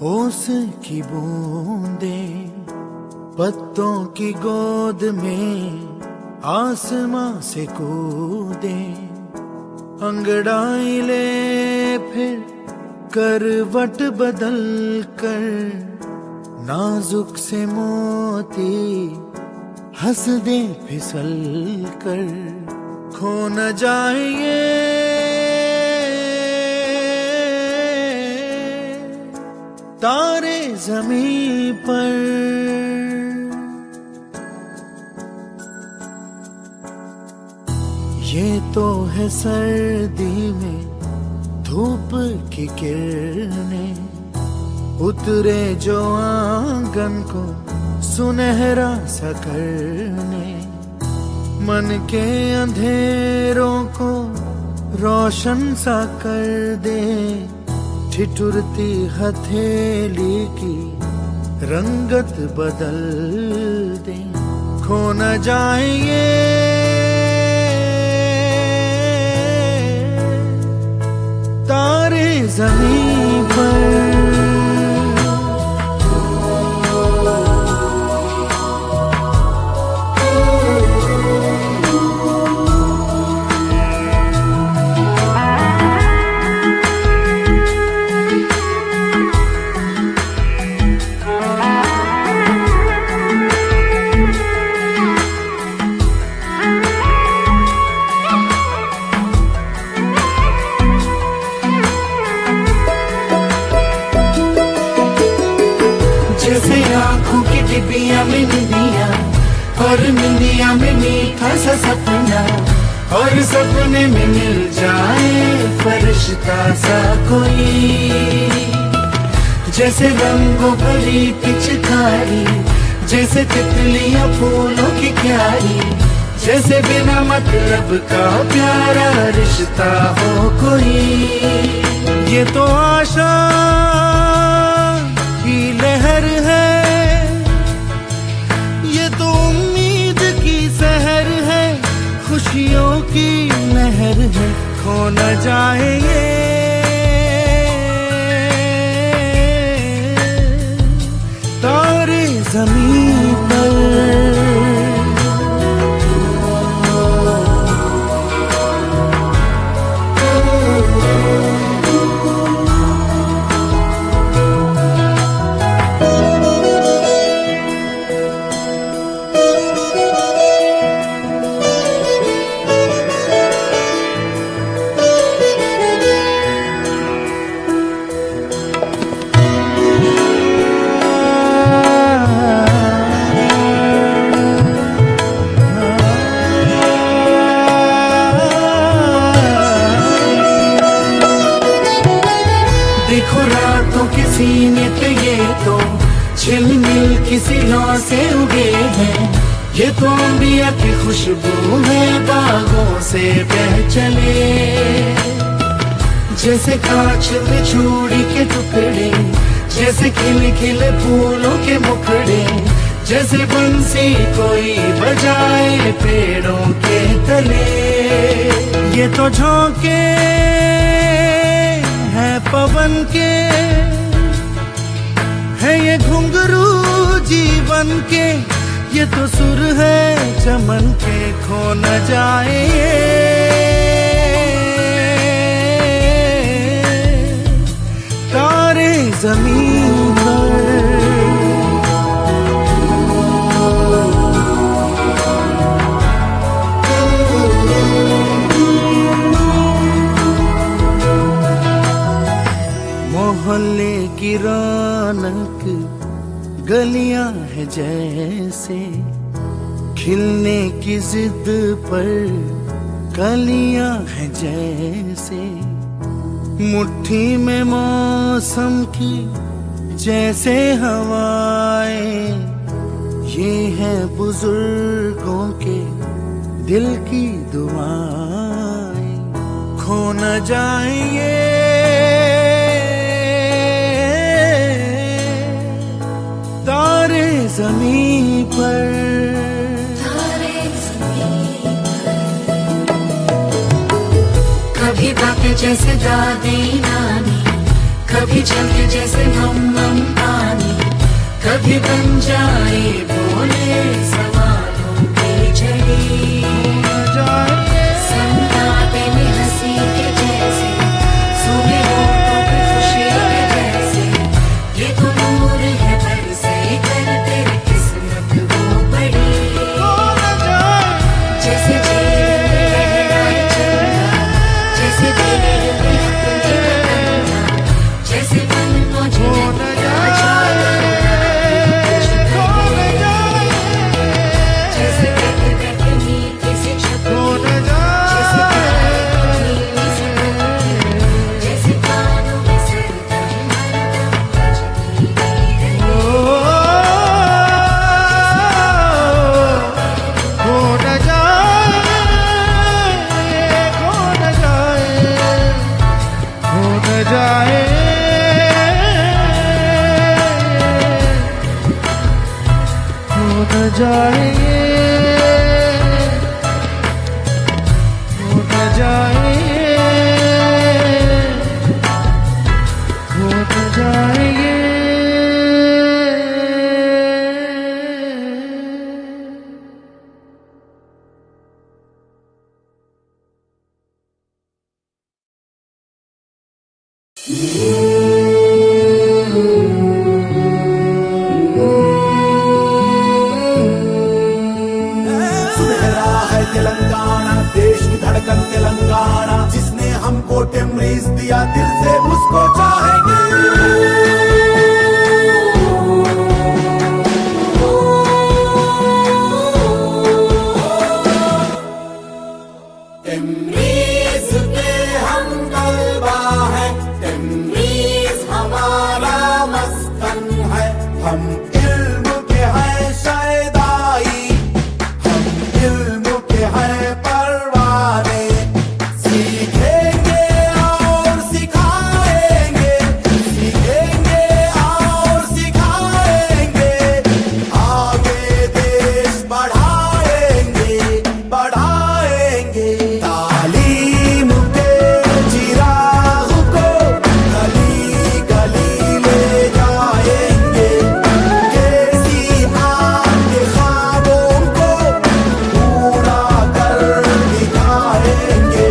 ओस की बूंदें पत्तों की गोद में आसमां से कूदे, अंगड़ाई ले फिर करवट बदल कर, नाजुक से मोती हंस दे फिसल कर, खो न जाए ये तारे ज़मीं पर। ये तो है सर्दी में धूप की किरणें, उतरे जो आंगन को सुनहरा सा करने, मन के अंधेरों को रोशन सा कर दे, ठिठुरती हथेली की रंगत बदल दे, खो न जाए ये तारे ज़मीं पर। जैसे आँखों की डिबिया में निंदिया, और निंदिया में मीठा सा सपना, और सपने में मिल जाए फरिश्ता सा कोई। जैसे रंगों भरी पिचकारी, जैसे तितलियां फूलों की क्यारी, जैसे बिना मतलब का प्यारा रिश्ता हो कोई। ये तो आशा की लहर है, ये तो उम्मीद की सहर है, खुशियों की लहर है, खो न जाए ये तारे ज़मीं पर। देखो रातों के सीने पे ये तो झिलमिल किसी लौ से उगे हैं, ये तो अंबिया की खुशबू है बागों से बह चले। जैसे कांच में चूड़ी के टुकड़े, जैसे खिले खिले फूलों के मुखड़े, जैसे बंसी कोई बजाए पेड़ों के तले। ये तो झोंके है पवन के, है ये घुंघरू जीवन के, ये तो सुर है चमन के, खो न जाए तारे ज़मीं पर। मोहल्ले की रौनक गलियां है जैसे, खिलने की जिद पर कलियां है जैसे, मुट्ठी में मौसम की जैसे हवाएं, ये है बुजुर्गों के दिल की दुआएं, खो न जाए ये तारे ज़मीं पर। कभी बातें जैसे दादी नानी, कभी चलते जैसे मम्मा भी बन जाए बोले सवालों की झड़ी। सन्नाटे में हंसी के जैसे सूखे होठों पे खुशी के जैसे, ये तो नूर है बरसे कर तेरी किस्मत वो बड़ी। जैसे जेल में लहराए चंदा, जैसे दिल में अपने तमन्ना, जैसे मन मुझे तेलंगाना देश की धड़कन तेलंगाना, जिसने हमको टेमरीज दिया दिल से उसको चाहेंगे। टेमरीज के हम तलबा है, टेमरीज हमारा मस्कन है। हम इल्म के हैं शायदाई, हम इल्म के हैं परवाने। सीखेंगे और सिखाएंगे, सीखेंगे और सिखाएंगे। आगे देश बढ़ाएंगे, बढ़ाएंगे। तालीम के चिराग को गली गली ले जाएंगे। कैसी आपके ख्वाबों को पूरा कर दिखाएंगे।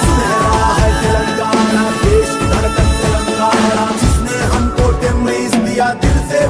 सुनहरा है तेलंगाना देश की धड़कन तेलंगाना, जिसने हमको टेमरीज दिया दिल से